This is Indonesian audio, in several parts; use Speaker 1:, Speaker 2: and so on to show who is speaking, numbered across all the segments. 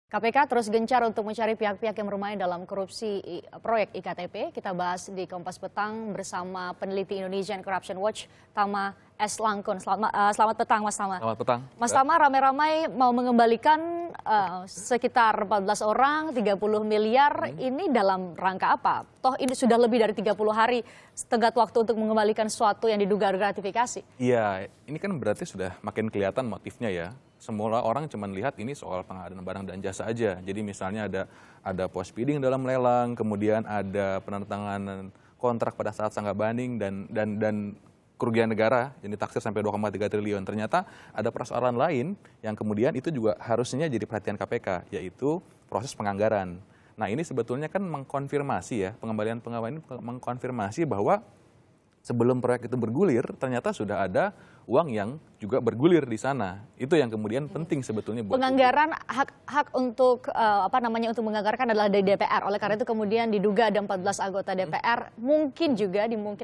Speaker 1: KPK terus gencar untuk mencari pihak-pihak yang bermain dalam korupsi proyek IKTP. Kita bahas di Kompas Petang bersama peneliti Indonesian Corruption Watch, Tama S. Langkun. Selamat petang, Mas Tama.
Speaker 2: Selamat petang.
Speaker 1: Mas Tama, ramai-ramai mau mengembalikan sekitar 14 orang, 30 miliar. Ini dalam rangka apa? Toh ini sudah lebih dari 30 hari tenggat waktu untuk mengembalikan sesuatu yang diduga gratifikasi.
Speaker 2: Iya, ini kan berarti sudah makin kelihatan motifnya ya. Semula orang cuma lihat ini soal pengadaan barang dan jasa aja. Jadi misalnya ada post bidding dalam lelang, kemudian ada penandatanganan kontrak pada saat sanggah banding dan kerugian negara yang ditaksir sampai 2,3 triliun. Ternyata ada persoalan lain yang kemudian itu juga harusnya jadi perhatian KPK, yaitu proses penganggaran. Nah ini sebetulnya kan mengkonfirmasi ya, pengembalian ini mengkonfirmasi bahwa sebelum proyek itu bergulir, ternyata sudah ada uang yang juga bergulir di sana. Itu yang kemudian penting sebetulnya buat
Speaker 1: penganggaran hak untuk untuk menganggarkan adalah dari DPR. Oleh karena itu kemudian diduga ada 14 anggota DPR, mungkin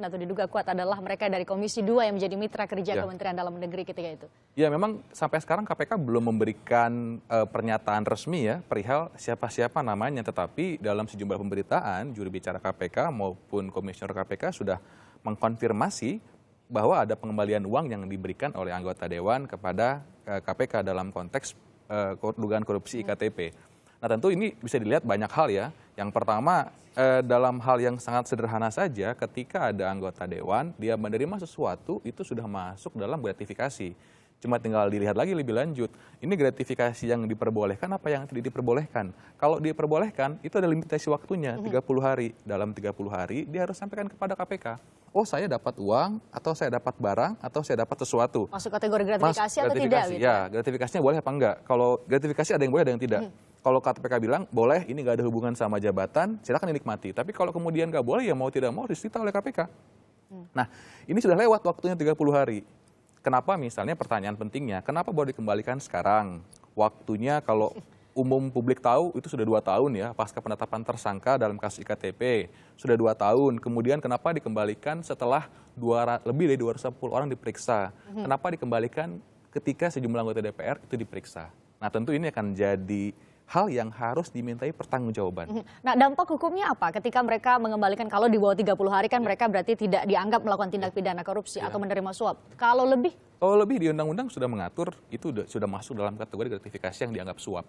Speaker 1: atau diduga kuat adalah mereka dari Komisi 2 yang menjadi mitra kerja Kementerian Dalam Negeri ketika itu.
Speaker 2: Ya memang sampai sekarang KPK belum memberikan pernyataan resmi ya perihal siapa-siapa namanya, tetapi dalam sejumlah pemberitaan juru bicara KPK maupun komisioner KPK sudah mengkonfirmasi bahwa ada pengembalian uang yang diberikan oleh anggota Dewan kepada KPK dalam konteks dugaan korupsi IKTP. Nah tentu ini bisa dilihat banyak hal ya. Yang pertama dalam hal yang sangat sederhana saja, ketika ada anggota Dewan, dia menerima sesuatu itu sudah masuk dalam gratifikasi. Cuma tinggal dilihat lagi lebih lanjut, ini gratifikasi yang diperbolehkan apa yang tidak diperbolehkan. Kalau diperbolehkan, itu ada limitasi waktunya, 30 hari. Dalam 30 hari, dia harus sampaikan kepada KPK. Oh saya dapat uang, atau saya dapat barang, atau saya dapat sesuatu.
Speaker 1: Masuk kategori gratifikasi atau tidak? Gitu?
Speaker 2: Ya, gratifikasinya boleh apa enggak. Kalau gratifikasi ada yang boleh, ada yang tidak. Kalau KPK bilang, boleh, ini nggak ada hubungan sama jabatan, silakan dinikmati. Tapi kalau kemudian nggak boleh, ya mau tidak mau disita oleh KPK. Nah, ini sudah lewat waktunya 30 hari. Kenapa misalnya pertanyaan pentingnya, kenapa baru dikembalikan sekarang? Waktunya kalau umum publik tahu itu sudah 2 tahun ya, pasca penetapan tersangka dalam kasus IKTP. Sudah 2 tahun, kemudian kenapa dikembalikan setelah lebih dari 210 orang diperiksa? Kenapa dikembalikan ketika sejumlah anggota DPR itu diperiksa? Nah tentu ini akan jadi hal yang harus dimintai pertanggungjawaban.
Speaker 1: Nah dampak hukumnya apa ketika mereka mengembalikan, kalau di bawah 30 hari kan mereka berarti tidak dianggap melakukan tindak pidana korupsi atau menerima suap. Kalau lebih?
Speaker 2: Kalau lebih di undang-undang sudah mengatur, itu sudah masuk dalam kategori gratifikasi yang dianggap suap.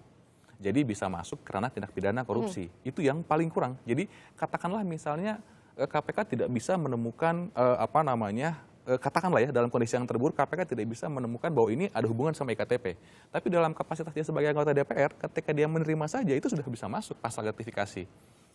Speaker 2: Jadi bisa masuk karena tindak pidana korupsi. Itu yang paling kurang. Jadi katakanlah misalnya KPK tidak bisa menemukan katakanlah ya dalam kondisi yang terburuk KPK tidak bisa menemukan bahwa ini ada hubungan sama IKTP. Tapi dalam kapasitas dia sebagai anggota DPR, ketika dia menerima saja itu sudah bisa masuk pasal gratifikasi.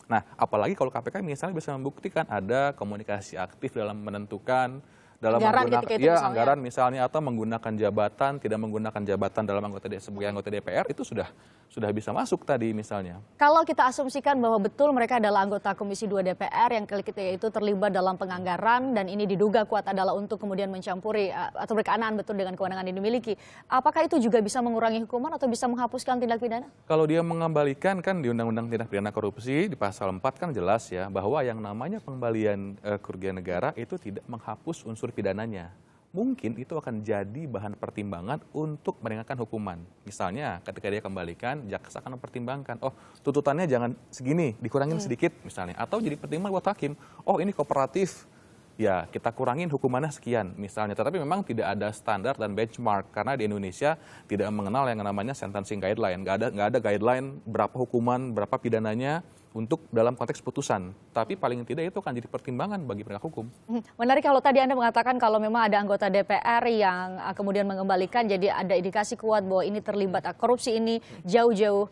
Speaker 2: Nah, apalagi kalau KPK misalnya bisa membuktikan ada komunikasi aktif dalam menentukan anggaran misalnya atau menggunakan jabatan, tidak menggunakan jabatan dalam sebagai anggota DPR itu sudah bisa masuk tadi misalnya.
Speaker 1: Kalau kita asumsikan bahwa betul mereka adalah anggota Komisi 2 DPR yang ketika itu terlibat dalam penganggaran dan ini diduga kuat adalah untuk kemudian mencampuri atau berkenaan betul dengan kewenangan yang dimiliki, apakah itu juga bisa mengurangi hukuman atau bisa menghapuskan tindak pidana?
Speaker 2: Kalau dia mengembalikan kan di Undang-Undang Tindak Pidana Korupsi di pasal 4 kan jelas ya bahwa yang namanya pengembalian kerugian negara itu tidak menghapus unsur pidananya. Mungkin itu akan jadi bahan pertimbangan untuk meringankan hukuman. Misalnya ketika dia kembalikan, jaksa akan mempertimbangkan, oh tuntutannya jangan segini, dikurangin sedikit misalnya. Atau jadi pertimbangan buat hakim, oh ini kooperatif, ya kita kurangin hukumannya sekian misalnya. Tetapi memang tidak ada standar dan benchmark karena di Indonesia tidak mengenal yang namanya sentencing guideline. Nggak ada guideline berapa hukuman, berapa pidananya untuk dalam konteks putusan. Tapi paling tidak itu akan jadi pertimbangan bagi penegak hukum.
Speaker 1: Menarik kalau tadi Anda mengatakan kalau memang ada anggota DPR yang kemudian mengembalikan, jadi ada indikasi kuat bahwa ini terlibat korupsi ini jauh-jauh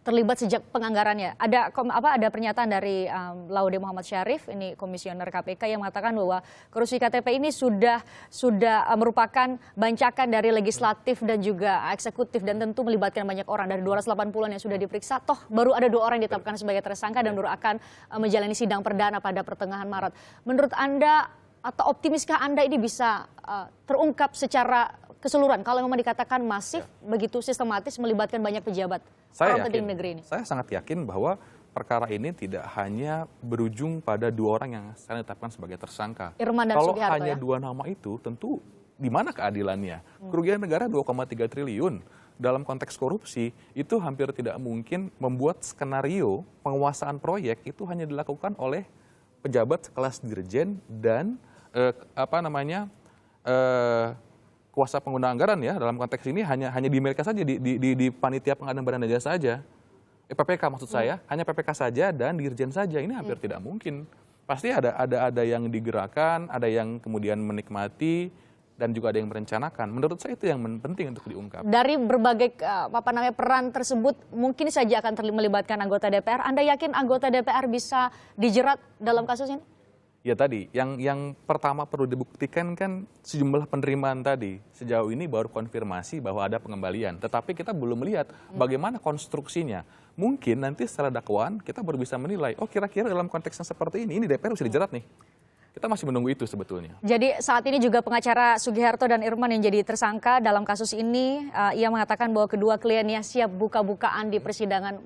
Speaker 1: terlibat sejak penganggarannya. Ada pernyataan dari Laude Muhammad Syarif, ini komisioner KPK yang mengatakan bahwa korupsi KTP ini sudah merupakan bancakan dari legislatif dan juga eksekutif dan tentu melibatkan banyak orang. Dari 280-an yang sudah diperiksa, toh baru ada 2 orang yang ditetapkan sebagai tersangka dan baru akan menjalani sidang perdana pada pertengahan Maret. Menurut Anda atau optimiskah Anda ini bisa terungkap secara keseluruhan kalau memang dikatakan masif begitu sistematis melibatkan banyak pejabat penting negeri ini? Saya
Speaker 2: sangat yakin bahwa perkara ini tidak hanya berujung pada 2 orang yang sekarang ditetapkan sebagai tersangka.
Speaker 1: Irman dan
Speaker 2: Kalau
Speaker 1: Sugiharto,
Speaker 2: hanya 2 nama itu tentu di mana keadilannya? Kerugian negara 2,3 triliun. dalam konteks korupsi itu hampir tidak mungkin membuat skenario penguasaan proyek itu hanya dilakukan oleh pejabat sekelas dirjen dan kuasa pengguna anggaran ya, dalam konteks ini hanya di mereka saja, di panitia pengadaan barang dan jasa saja. PPK maksud saya, hanya PPK saja dan dirjen saja, ini hampir tidak mungkin. Pasti ada yang digerakkan, ada yang kemudian menikmati, dan juga ada yang merencanakan. Menurut saya itu yang penting untuk diungkap.
Speaker 1: Dari berbagai peran tersebut mungkin saja akan melibatkan anggota DPR. Anda yakin anggota DPR bisa dijerat dalam kasus ini?
Speaker 2: Ya tadi, yang pertama perlu dibuktikan kan sejumlah penerimaan tadi. Sejauh ini baru konfirmasi bahwa ada pengembalian. Tetapi kita belum melihat bagaimana konstruksinya. Mungkin nanti setelah dakwaan kita baru bisa menilai, oh kira-kira dalam konteks yang seperti ini DPR bisa dijerat nih. Kita masih menunggu itu sebetulnya.
Speaker 1: Jadi saat ini juga pengacara Sugiharto dan Irman yang jadi tersangka dalam kasus ini, ia mengatakan bahwa kedua kliennya siap buka-bukaan di persidangan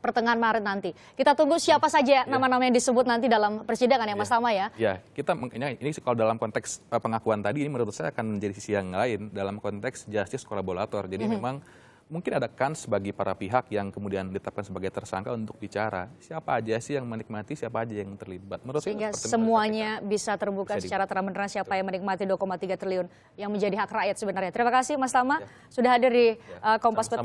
Speaker 1: pertengahan Maret nanti. Kita tunggu siapa saja nama-nama yang disebut nanti dalam persidangan ya Mas Tama ya.
Speaker 2: Ya, kita ini kalau dalam konteks pengakuan tadi ini menurut saya akan menjadi sisi yang lain dalam konteks justice kolaborator. Jadi memang mungkin ada kans bagi para pihak yang kemudian ditetapkan sebagai tersangka untuk bicara siapa aja sih yang menikmati, siapa aja yang terlibat. Menurut
Speaker 1: sehingga semuanya bisa terbuka secara terang-benerang siapa yang menikmati 2,3 triliun yang menjadi hak rakyat sebenarnya. Terima kasih Mas Tama sudah hadir di Kompas Petang.